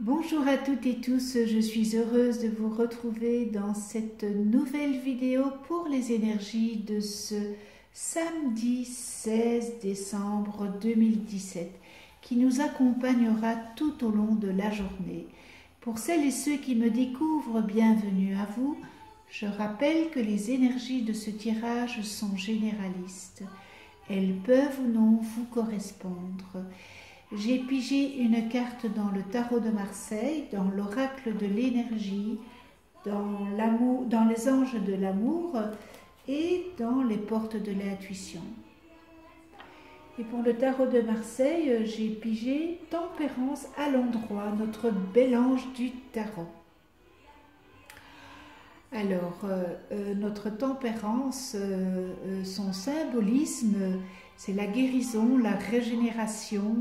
Bonjour à toutes et tous, je suis heureuse de vous retrouver dans cette nouvelle vidéo pour les énergies de ce samedi 16 décembre 2017 qui nous accompagnera tout au long de la journée. Pour celles et ceux qui me découvrent, bienvenue à vous. Je rappelle que les énergies de ce tirage sont généralistes. Elles peuvent ou non vous correspondre. J'ai pigé une carte dans le tarot de Marseille, dans l'oracle de l'énergie, dans les anges de l'amour et dans les portes de l'intuition. Et pour le tarot de Marseille, j'ai pigé Tempérance à l'endroit, notre bel ange du tarot. Alors, notre tempérance, son symbolisme, c'est la guérison, la régénération,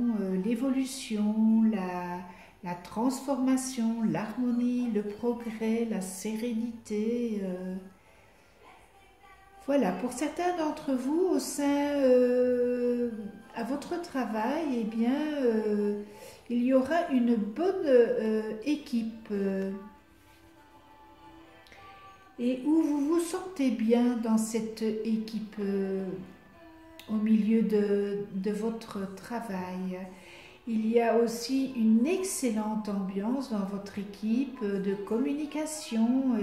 l'évolution, la transformation, l'harmonie, le progrès, la sérénité. Voilà, pour certains d'entre vous, au sein, à votre travail, eh bien, il y aura une bonne équipe et où vous vous sentez bien dans cette équipe au milieu de votre travail. Il y a aussi une excellente ambiance dans votre équipe de communication.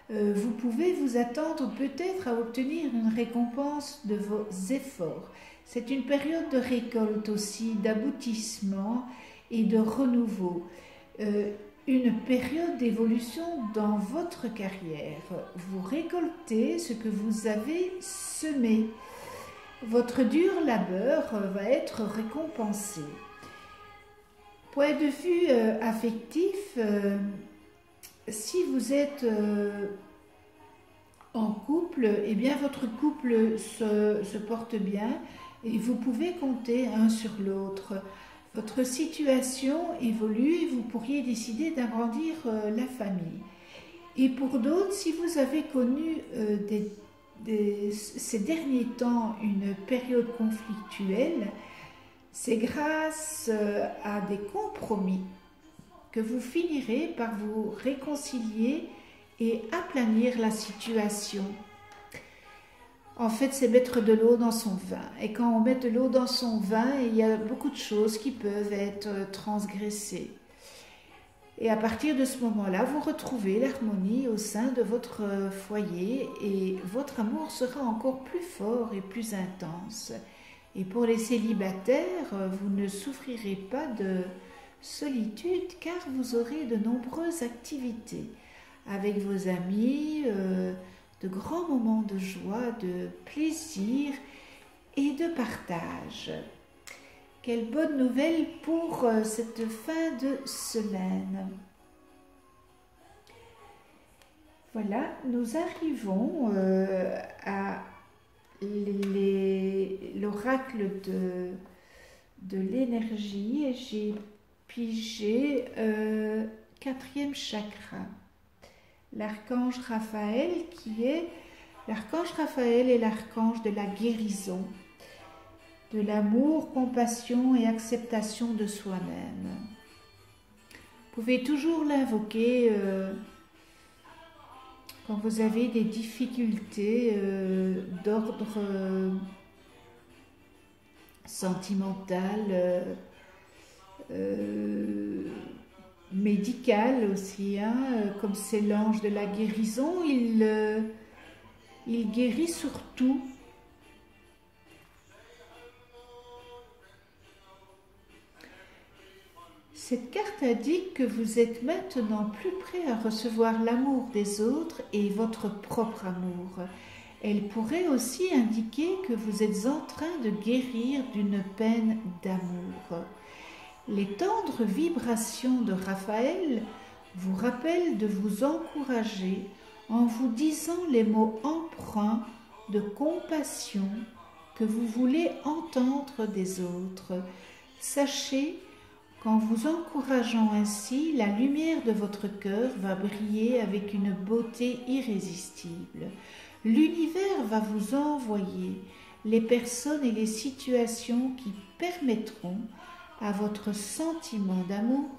Vous pouvez vous attendre peut-être à obtenir une récompense de vos efforts. C'est une période de récolte aussi, d'aboutissement et de renouveau. Une période d'évolution dans votre carrière. Vous récoltez ce que vous avez semé. Votre dur labeur va être récompensé. Point de vue affectif, si vous êtes en couple, eh bien votre couple se porte bien et vous pouvez compter un sur l'autre. Votre situation évolue et vous pourriez décider d'agrandir la famille. Et pour d'autres, si vous avez connu ces derniers temps une période conflictuelle, c'est grâce à des compromis que vous finirez par vous réconcilier et aplanir la situation. En fait, c'est mettre de l'eau dans son vin. Et quand on met de l'eau dans son vin, il y a beaucoup de choses qui peuvent être transgressées. Et à partir de ce moment-là, vous retrouvez l'harmonie au sein de votre foyer et votre amour sera encore plus fort et plus intense. Et pour les célibataires, vous ne souffrirez pas de solitude car vous aurez de nombreuses activités avec vos amis, de grands moments de joie, de plaisir et de partage. Quelle bonne nouvelle pour cette fin de semaine. Voilà, nous arrivons à l'oracle de l'énergie et j'ai pigé quatrième chakra. L'archange Raphaël l'archange Raphaël est l'archange de la guérison, de l'amour, compassion et acceptation de soi-même. Vous pouvez toujours l'invoquer quand vous avez des difficultés d'ordre sentimental, médical aussi, hein, comme c'est l'ange de la guérison, il guérit sur tout. Cette carte indique que vous êtes maintenant plus prêt à recevoir l'amour des autres et votre propre amour. Elle pourrait aussi indiquer que vous êtes en train de guérir d'une peine d'amour. Les tendres vibrations de Raphaël vous rappellent de vous encourager en vous disant les mots empreints de compassion que vous voulez entendre des autres. Sachez qu'en vous encourageant ainsi, la lumière de votre cœur va briller avec une beauté irrésistible. L'univers va vous envoyer les personnes et les situations qui permettront à votre sentiment d'amour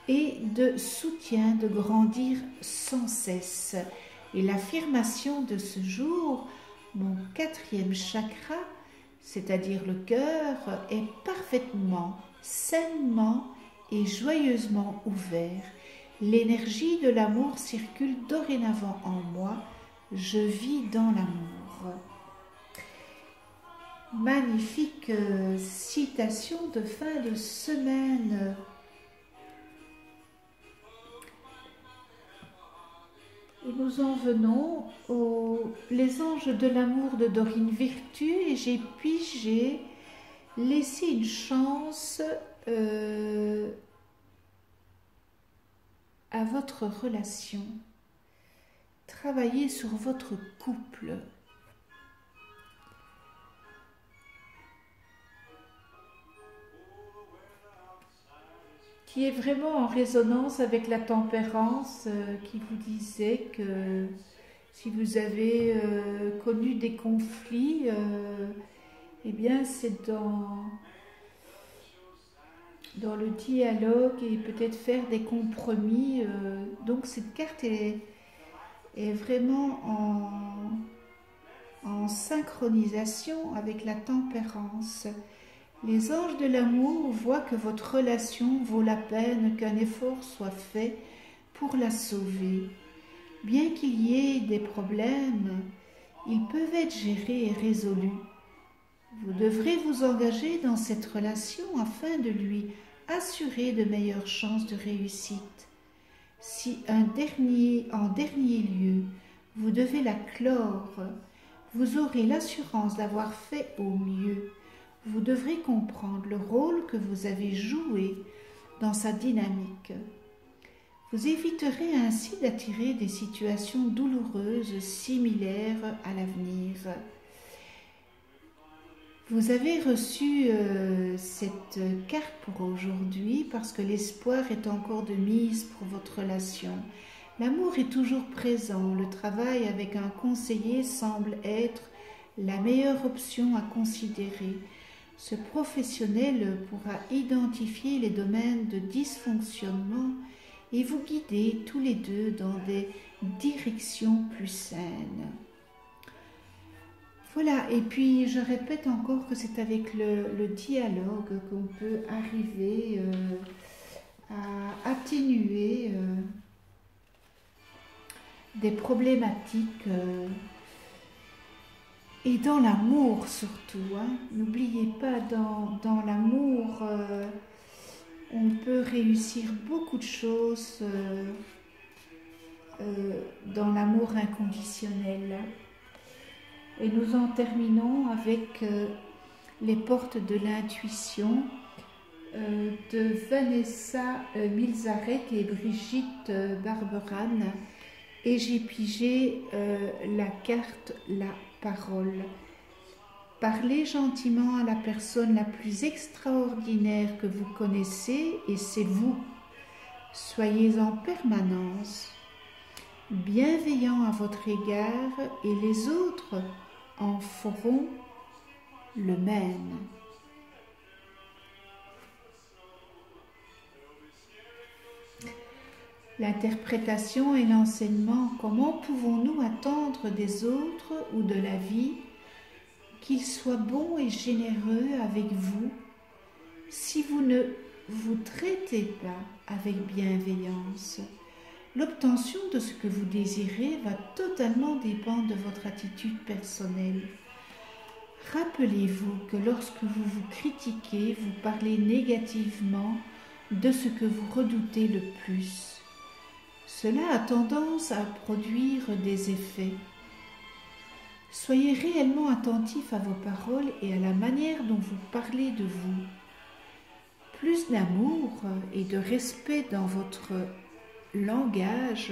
et de soutien, de grandir sans cesse. Et l'affirmation de ce jour, mon 4e chakra, c'est-à-dire le cœur, est parfaitement, sainement et joyeusement ouvert. L'énergie de l'amour circule dorénavant en moi. Je vis dans l'amour. Magnifique citation de fin de semaine. Et nous en venons aux Les anges de l'amour de Dorine Virtue, et j'ai laissé une chance à votre relation. Travaillez sur votre couple. Qui est vraiment en résonance avec la tempérance qui vous disait que si vous avez connu des conflits, eh bien c'est dans le dialogue et peut-être faire des compromis. Donc cette carte est vraiment en synchronisation avec la tempérance. Les anges de l'amour voient que votre relation vaut la peine qu'un effort soit fait pour la sauver. Bien qu'il y ait des problèmes, ils peuvent être gérés et résolus. Vous devrez vous engager dans cette relation afin de lui assurer de meilleures chances de réussite. Si en dernier lieu, vous devez la clore, vous aurez l'assurance d'avoir fait au mieux. Vous devrez comprendre le rôle que vous avez joué dans sa dynamique. Vous éviterez ainsi d'attirer des situations douloureuses similaires à l'avenir. Vous avez reçu cette carte pour aujourd'hui parce que l'espoir est encore de mise pour votre relation. L'amour est toujours présent. Le travail avec un conseiller semble être la meilleure option à considérer. Ce professionnel pourra identifier les domaines de dysfonctionnement et vous guider tous les deux dans des directions plus saines. Voilà, et puis je répète encore que c'est avec le dialogue qu'on peut arriver à atténuer des problématiques et dans l'amour surtout. N'oubliez pas, dans l'amour, on peut réussir beaucoup de choses dans l'amour inconditionnel. Et nous en terminons avec les portes de l'intuition de Vanessa Milzarek et Brigitte Barberan. Et j'ai pigé la carte La Parole. Parlez gentiment à la personne la plus extraordinaire que vous connaissez et c'est vous. Soyez en permanence bienveillant à votre égard et les autres en feront le même. L'interprétation et l'enseignement, comment pouvons-nous attendre des autres ou de la vie qu'ils soient bons et généreux avec vous si vous ne vous traitez pas avec bienveillance? L'obtention de ce que vous désirez va totalement dépendre de votre attitude personnelle. Rappelez-vous que lorsque vous vous critiquez, vous parlez négativement de ce que vous redoutez le plus. Cela a tendance à produire des effets. Soyez réellement attentif à vos paroles et à la manière dont vous parlez de vous. Plus d'amour et de respect dans votre langage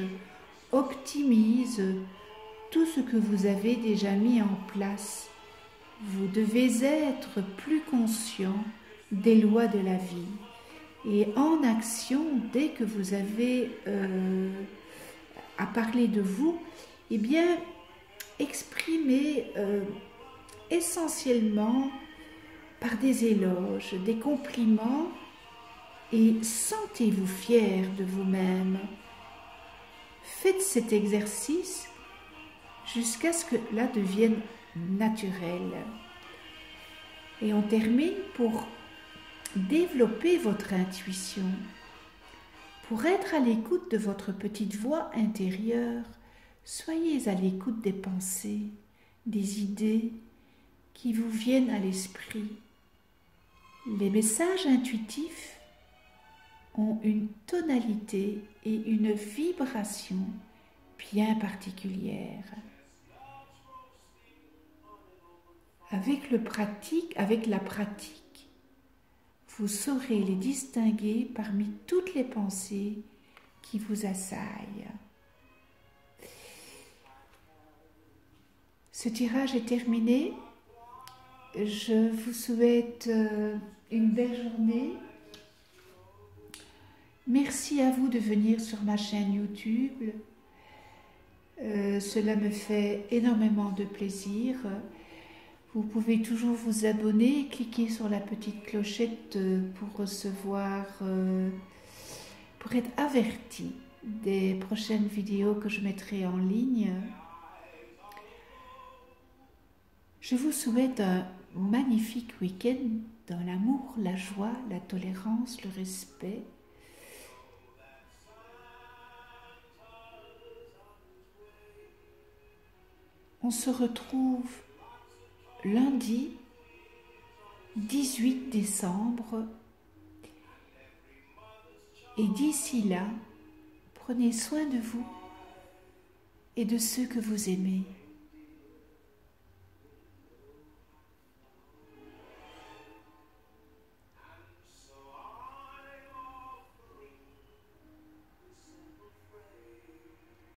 optimise tout ce que vous avez déjà mis en place. Vous devez être plus conscient des lois de la vie. Et en action, dès que vous avez à parler de vous, eh bien, exprimez essentiellement par des éloges, des compliments et sentez-vous fier de vous-même. Faites cet exercice jusqu'à ce que cela devienne naturel. Et on termine pour développer votre intuition. Pour être à l'écoute de votre petite voix intérieure, soyez à l'écoute des pensées, des idées qui vous viennent à l'esprit. Les messages intuitifs ont une tonalité et une vibration bien particulières. Avec la pratique, vous saurez les distinguer parmi toutes les pensées qui vous assaillent. Ce tirage est terminé. Je vous souhaite une belle journée. Merci à vous de venir sur ma chaîne YouTube. Cela me fait énormément de plaisir. Vous pouvez toujours vous abonner, cliquer sur la petite clochette pour recevoir, pour être averti des prochaines vidéos que je mettrai en ligne. Je vous souhaite un magnifique week-end dans l'amour, la joie, la tolérance, le respect. On se retrouve lundi 18 décembre et d'ici là, prenez soin de vous et de ceux que vous aimez.